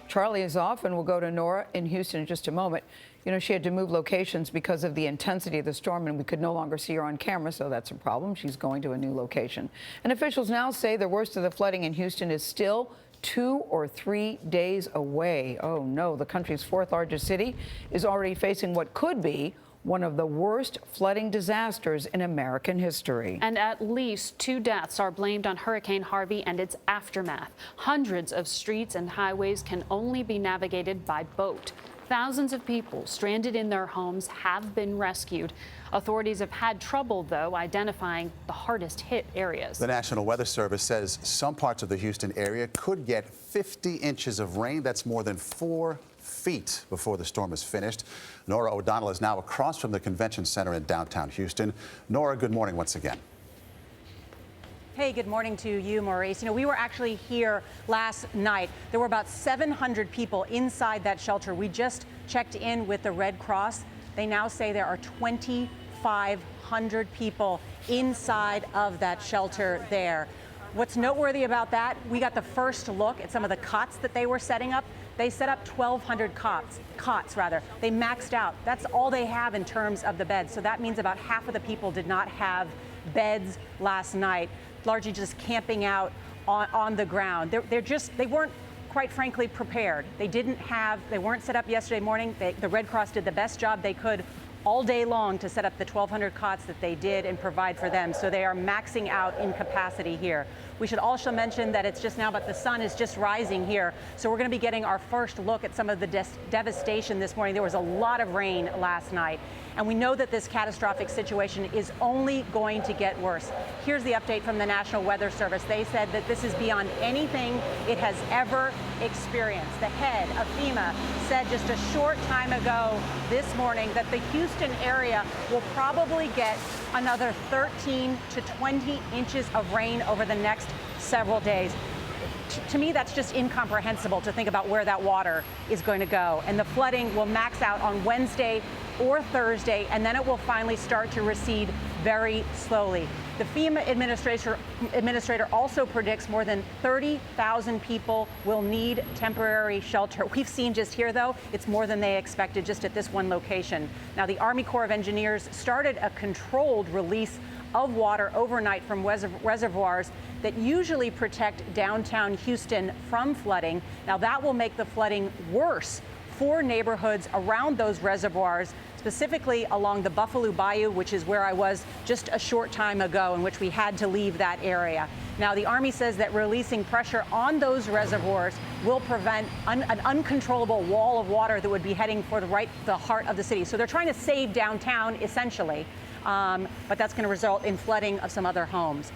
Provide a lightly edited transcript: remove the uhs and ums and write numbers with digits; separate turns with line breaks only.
Charlie is off, and we'll go to Norah in Houston in just a moment. You know, she had to move locations because of the intensity of the storm, and we could no longer see her on camera, so that's a problem. She's going to a new location. And officials now say the worst of the flooding in Houston is still 2 or 3 days away. Oh no, the country's fourth largest city is already facing what could be one of the worst flooding disasters in American history.
And at least 2 deaths are blamed on Hurricane Harvey and its aftermath. Hundreds of streets and highways can only be navigated by boat. Thousands of people stranded in their homes have been rescued. Authorities have had trouble, though, identifying the hardest hit areas.
The National Weather Service says some parts of the Houston area could get 50 inches of rain. That's more than 4 feet before the storm is finished. Norah O'Donnell is now across from the convention center in downtown Houston. Norah, good morning once again.
Hey, good morning to you, Maurice. You know, we were actually here last night. There were about 700 people inside that shelter. We just checked in with the Red Cross. They now say there are 2,500 people inside of that shelter there. What's noteworthy about that, we got the first look at some of the cots that they were setting up. They set up 1,200 cots. They maxed out. That's all they have in terms of the beds. So that means about half of the people did not have beds last night, largely just camping out on the ground. They weren't, quite frankly, prepared. They weren't set up yesterday morning. The Red Cross did the best job they could all day long to set up the 1,200 cots that they did and provide for them. So they are maxing out in capacity here. We should also mention that it's just now, but the sun is just rising here. So we're going to be getting our first look at some of the devastation this morning. There was a lot of rain last night, and we know that this catastrophic situation is only going to get worse. Here's the update from the National Weather Service. They said that this is beyond anything it has ever experienced. The head of FEMA said just a short time ago this morning that the Houston area will probably get another 13 to 20 inches of rain over the next several days. To me, that's just incomprehensible to think about where that water is going to go. And the flooding will max out on Wednesday or Thursday, and then it will finally start to recede very slowly. The FEMA administrator also predicts more than 30,000 people will need temporary shelter. We've seen just here, though, it's more than they expected just at this one location. Now, the Army Corps of Engineers started a controlled release of water overnight from reservoirs that usually protect downtown Houston from flooding. Now, that will make the flooding worse for neighborhoods around those reservoirs, specifically along the Buffalo Bayou, which is where I was just a short time ago, in which we had to leave that area. Now, the Army says that releasing pressure on those reservoirs will prevent an uncontrollable wall of water that would be heading for the heart of the city. So they're trying to save downtown, essentially, but that's going to result in flooding of some other homes.